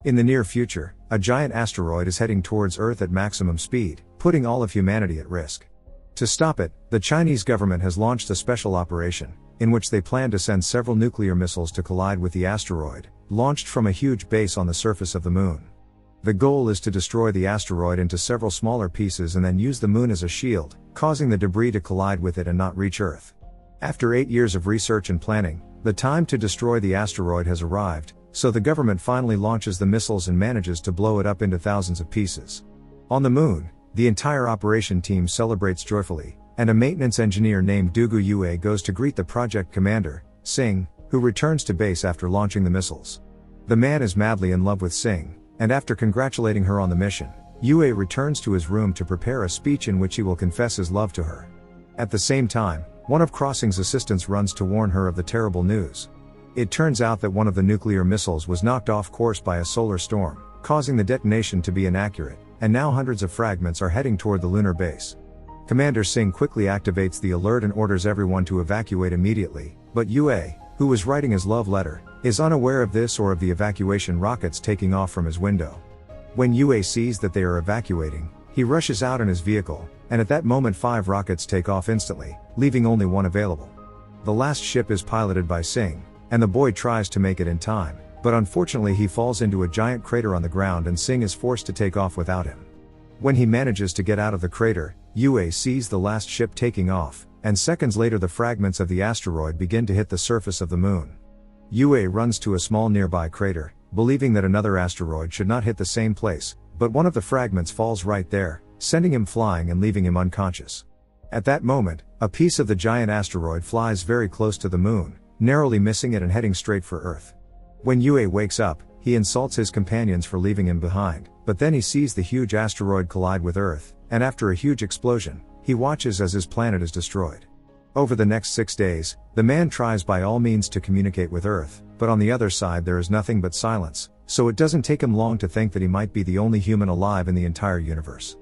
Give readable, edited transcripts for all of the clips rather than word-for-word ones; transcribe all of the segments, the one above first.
In the near future, a giant asteroid is heading towards Earth at maximum speed, putting all of humanity at risk. To stop it, the Chinese government has launched a special operation, in which they plan to send several nuclear missiles to collide with the asteroid, launched from a huge base on the surface of the Moon. The goal is to destroy the asteroid into several smaller pieces and then use the Moon as a shield, causing the debris to collide with it and not reach Earth. After 8 years of research and planning, the time to destroy the asteroid has arrived, so the government finally launches the missiles and manages to blow it up into thousands of pieces. On the Moon, the entire operation team celebrates joyfully, and a maintenance engineer named Dugu Yue goes to greet the project commander, Singh, who returns to base after launching the missiles. The man is madly in love with Singh, and after congratulating her on the mission, Yue returns to his room to prepare a speech in which he will confess his love to her. At the same time, one of Crossing's assistants runs to warn her of the terrible news. It turns out that one of the nuclear missiles was knocked off course by a solar storm, causing the detonation to be inaccurate, and now hundreds of fragments are heading toward the lunar base. Commander Singh quickly activates the alert and orders everyone to evacuate immediately, but Yue, who was writing his love letter, is unaware of this or of the evacuation rockets taking off from his window. When Yue sees that they are evacuating, he rushes out in his vehicle, and at that moment 5 rockets take off instantly, leaving only one available. The last ship is piloted by Singh, and the boy tries to make it in time, but unfortunately he falls into a giant crater on the ground and Singh is forced to take off without him. When he manages to get out of the crater, Yue sees the last ship taking off, and seconds later the fragments of the asteroid begin to hit the surface of the Moon. Yue runs to a small nearby crater, believing that another asteroid should not hit the same place, but one of the fragments falls right there, sending him flying and leaving him unconscious. At that moment, a piece of the giant asteroid flies very close to the Moon, narrowly missing it and heading straight for Earth. When Yue wakes up, he insults his companions for leaving him behind, but then he sees the huge asteroid collide with Earth, and after a huge explosion, he watches as his planet is destroyed. Over the next 6 days, the man tries by all means to communicate with Earth, but on the other side there is nothing but silence, so it doesn't take him long to think that he might be the only human alive in the entire universe.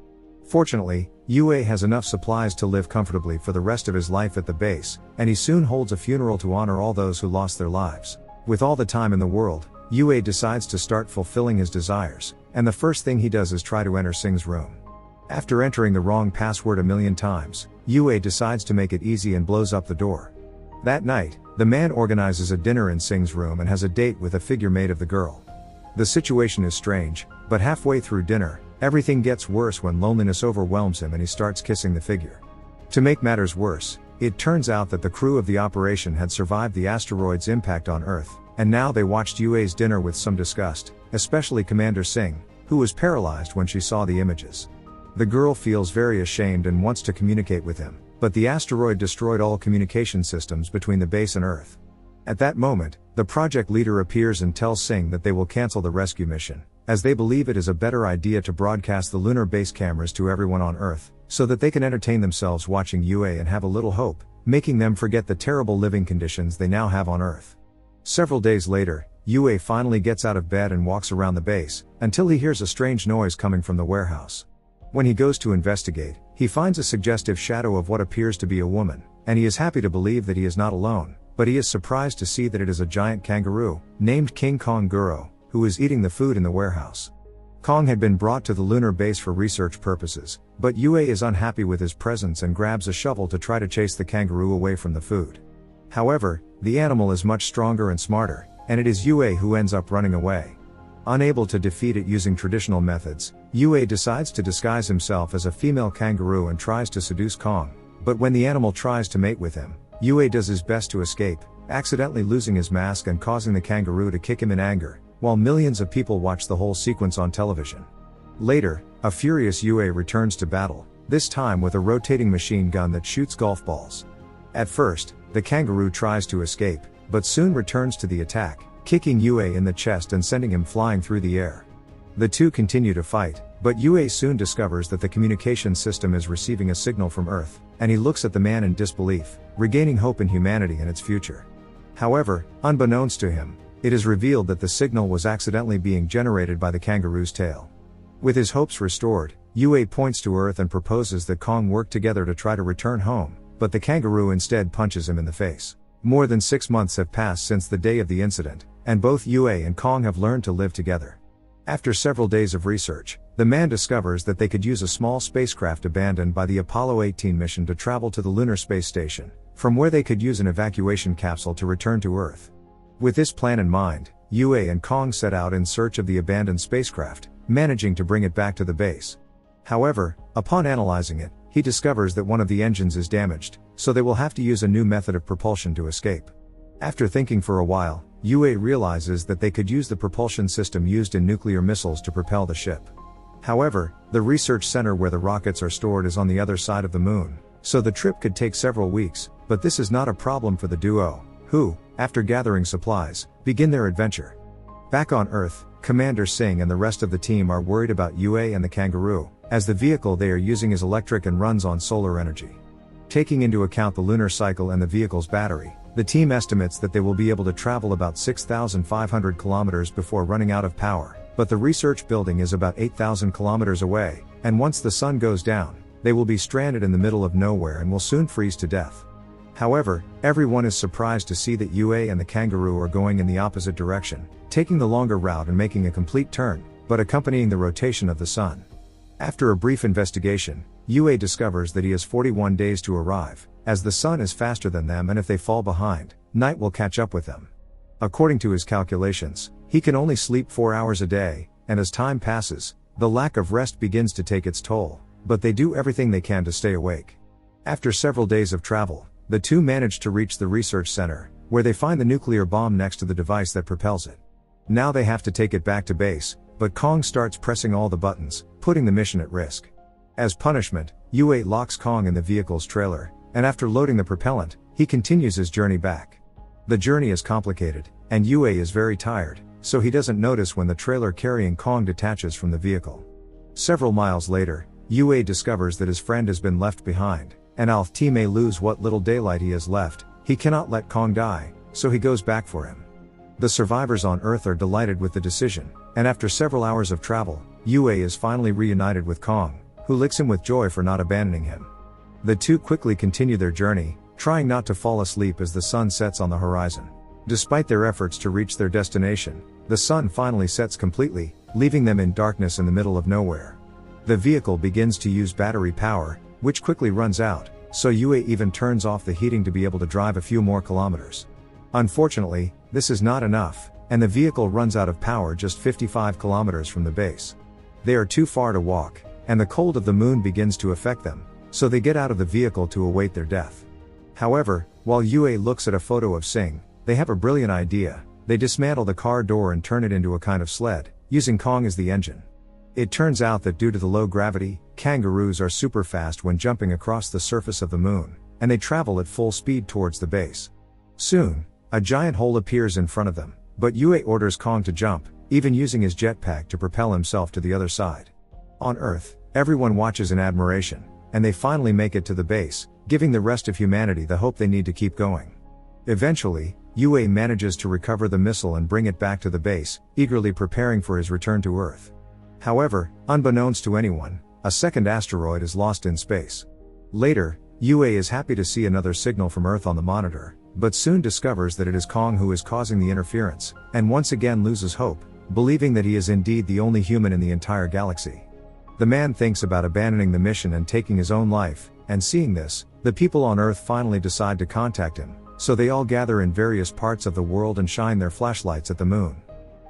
Fortunately, Yue has enough supplies to live comfortably for the rest of his life at the base, and he soon holds a funeral to honor all those who lost their lives. With all the time in the world, Yue decides to start fulfilling his desires, and the first thing he does is try to enter Singh's room. After entering the wrong password a million times, Yue decides to make it easy and blows up the door. That night, the man organizes a dinner in Singh's room and has a date with a figure made of the girl. The situation is strange, but halfway through dinner, everything gets worse when loneliness overwhelms him and he starts kissing the figure. To make matters worse, it turns out that the crew of the operation had survived the asteroid's impact on Earth, and now they watched Yue's dinner with some disgust, especially Commander Singh, who was paralyzed when she saw the images. The girl feels very ashamed and wants to communicate with him, but the asteroid destroyed all communication systems between the base and Earth. At that moment, the project leader appears and tells Singh that they will cancel the rescue mission, as they believe it is a better idea to broadcast the lunar base cameras to everyone on Earth, so that they can entertain themselves watching Yue and have a little hope, making them forget the terrible living conditions they now have on Earth. Several days later, Yue finally gets out of bed and walks around the base, until he hears a strange noise coming from the warehouse. When he goes to investigate, he finds a suggestive shadow of what appears to be a woman, and he is happy to believe that he is not alone, but he is surprised to see that it is a giant kangaroo, named King Kong Guro, who is eating the food in the warehouse. Kong had been brought to the lunar base for research purposes, but Yue is unhappy with his presence and grabs a shovel to try to chase the kangaroo away from the food. However, the animal is much stronger and smarter, and it is Yue who ends up running away. Unable to defeat it using traditional methods, Yue decides to disguise himself as a female kangaroo and tries to seduce Kong, but when the animal tries to mate with him, Yue does his best to escape, accidentally losing his mask and causing the kangaroo to kick him in anger, while millions of people watch the whole sequence on television. Later, a furious Yue returns to battle, this time with a rotating machine gun that shoots golf balls. At first, the kangaroo tries to escape, but soon returns to the attack, kicking Yue in the chest and sending him flying through the air. The two continue to fight, but Yue soon discovers that the communication system is receiving a signal from Earth, and he looks at the man in disbelief, regaining hope in humanity and its future. However, unbeknownst to him, it is revealed that the signal was accidentally being generated by the kangaroo's tail. With his hopes restored, Yue points to Earth and proposes that Kong work together to try to return home, but the kangaroo instead punches him in the face. More than 6 months have passed since the day of the incident, and both Yue and Kong have learned to live together. After several days of research, the man discovers that they could use a small spacecraft abandoned by the Apollo 18 mission to travel to the Lunar Space Station, from where they could use an evacuation capsule to return to Earth. With this plan in mind, Yue and Kong set out in search of the abandoned spacecraft, managing to bring it back to the base. However, upon analyzing it, he discovers that one of the engines is damaged, so they will have to use a new method of propulsion to escape. After thinking for a while, Yue realizes that they could use the propulsion system used in nuclear missiles to propel the ship. However, the research center where the rockets are stored is on the other side of the moon, so the trip could take several weeks, but this is not a problem for the duo, who, after gathering supplies, begin their adventure. Back on Earth, Commander Singh and the rest of the team are worried about Yue and the Kong Guro, as the vehicle they are using is electric and runs on solar energy. Taking into account the lunar cycle and the vehicle's battery, the team estimates that they will be able to travel about 6,500 kilometers before running out of power, but the research building is about 8,000 kilometers away, and once the sun goes down, they will be stranded in the middle of nowhere and will soon freeze to death. However, everyone is surprised to see that Yue and the Kong Guro are going in the opposite direction, taking the longer route and making a complete turn, but accompanying the rotation of the sun. After a brief investigation, Yue discovers that he has 41 days to arrive, as the sun is faster than them, and if they fall behind, night will catch up with them. According to his calculations, he can only sleep 4 hours a day, and as time passes, the lack of rest begins to take its toll, but they do everything they can to stay awake. After several days of travel, the two manage to reach the research center, where they find the nuclear bomb next to the device that propels it. Now they have to take it back to base, but Kong starts pressing all the buttons, putting the mission at risk. As punishment, Yue locks Kong in the vehicle's trailer, and after loading the propellant, he continues his journey back. The journey is complicated, and Yue is very tired, so he doesn't notice when the trailer carrying Kong detaches from the vehicle. Several miles later, Yue discovers that his friend has been left behind, and although he may lose what little daylight he has left, he cannot let Kong die, so he goes back for him. The survivors on Earth are delighted with the decision, and after several hours of travel, Yue is finally reunited with Kong, who licks him with joy for not abandoning him. The two quickly continue their journey, trying not to fall asleep as the sun sets on the horizon. Despite their efforts to reach their destination, the sun finally sets completely, leaving them in darkness in the middle of nowhere. The vehicle begins to use battery power, which quickly runs out, so Yue even turns off the heating to be able to drive a few more kilometers. Unfortunately, this is not enough, and the vehicle runs out of power just 55 kilometers from the base. They are too far to walk, and the cold of the moon begins to affect them, so they get out of the vehicle to await their death. However, while Yue looks at a photo of Singh, they have a brilliant idea. They dismantle the car door and turn it into a kind of sled, using Kong as the engine. It turns out that due to the low gravity, kangaroos are super fast when jumping across the surface of the moon, and they travel at full speed towards the base. Soon, a giant hole appears in front of them, but Yue orders Kong to jump, even using his jetpack to propel himself to the other side. On Earth, everyone watches in admiration, and they finally make it to the base, giving the rest of humanity the hope they need to keep going. Eventually, Yue manages to recover the missile and bring it back to the base, eagerly preparing for his return to Earth. However, unbeknownst to anyone, a second asteroid is lost in space. Later, Yue is happy to see another signal from Earth on the monitor, but soon discovers that it is Kong who is causing the interference, and once again loses hope, believing that he is indeed the only human in the entire galaxy. The man thinks about abandoning the mission and taking his own life, and seeing this, the people on Earth finally decide to contact him, so they all gather in various parts of the world and shine their flashlights at the moon.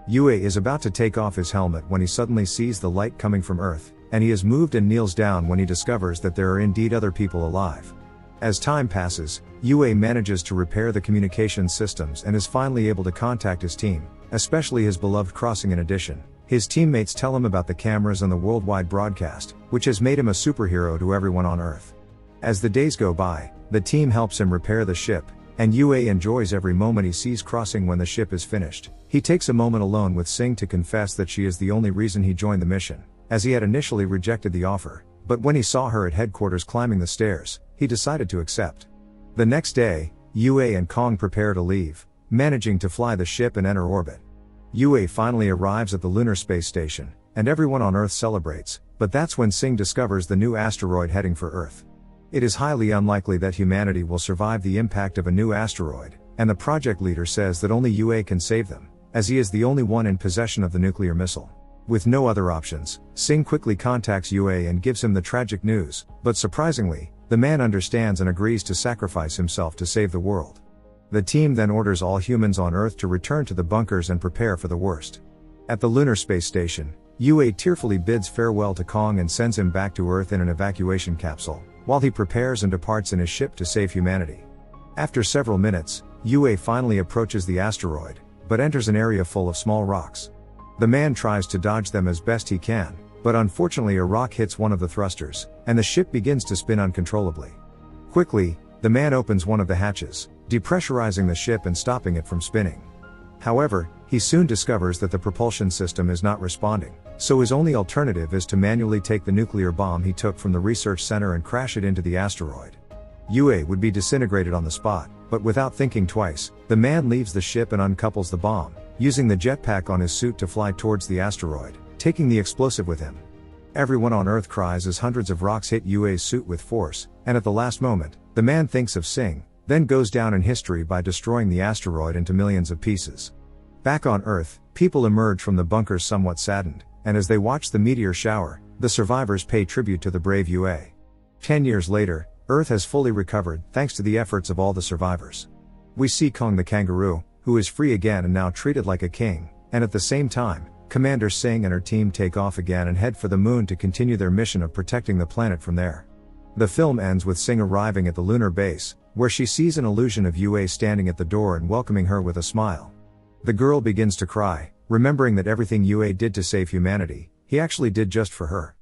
Yue is about to take off his helmet when he suddenly sees the light coming from Earth, and he is moved and kneels down when he discovers that there are indeed other people alive. As time passes, Yue manages to repair the communication systems and is finally able to contact his team, especially his beloved Crossing. In addition, his teammates tell him about the cameras and the worldwide broadcast, which has made him a superhero to everyone on Earth. As the days go by, the team helps him repair the ship, and Yue enjoys every moment he sees Crossing. When the ship is finished, he takes a moment alone with Singh to confess that she is the only reason he joined the mission, as he had initially rejected the offer, but when he saw her at headquarters climbing the stairs, he decided to accept. The next day, Yue and Kong prepare to leave, managing to fly the ship and enter orbit. Yue finally arrives at the Lunar Space Station, and everyone on Earth celebrates, but that's when Singh discovers the new asteroid heading for Earth. It is highly unlikely that humanity will survive the impact of a new asteroid, and the project leader says that only Yue can save them, as he is the only one in possession of the nuclear missile. With no other options, Singh quickly contacts Yue and gives him the tragic news, but surprisingly, the man understands and agrees to sacrifice himself to save the world. The team then orders all humans on Earth to return to the bunkers and prepare for the worst. At the lunar space station, Yue tearfully bids farewell to Kong and sends him back to Earth in an evacuation capsule, while he prepares and departs in his ship to save humanity. After several minutes, Yue finally approaches the asteroid, but enters an area full of small rocks. The man tries to dodge them as best he can, but unfortunately a rock hits one of the thrusters, and the ship begins to spin uncontrollably. Quickly, the man opens one of the hatches, depressurizing the ship and stopping it from spinning. However, he soon discovers that the propulsion system is not responding, so his only alternative is to manually take the nuclear bomb he took from the research center and crash it into the asteroid. Yue would be disintegrated on the spot, but without thinking twice, the man leaves the ship and uncouples the bomb, using the jetpack on his suit to fly towards the asteroid, taking the explosive with him. Everyone on Earth cries as hundreds of rocks hit Yue's suit with force, and at the last moment, the man thinks of Singh, then goes down in history by destroying the asteroid into millions of pieces. Back on Earth, people emerge from the bunkers somewhat saddened, and as they watch the meteor shower, the survivors pay tribute to the brave Yue. 10 years later, Earth has fully recovered thanks to the efforts of all the survivors. We see Kong the kangaroo, who is free again and now treated like a king, and at the same time, Commander Singh and her team take off again and head for the moon to continue their mission of protecting the planet from there. The film ends with Singh arriving at the lunar base, where she sees an illusion of Yue standing at the door and welcoming her with a smile. The girl begins to cry, remembering that everything Yue did to save humanity, he actually did just for her.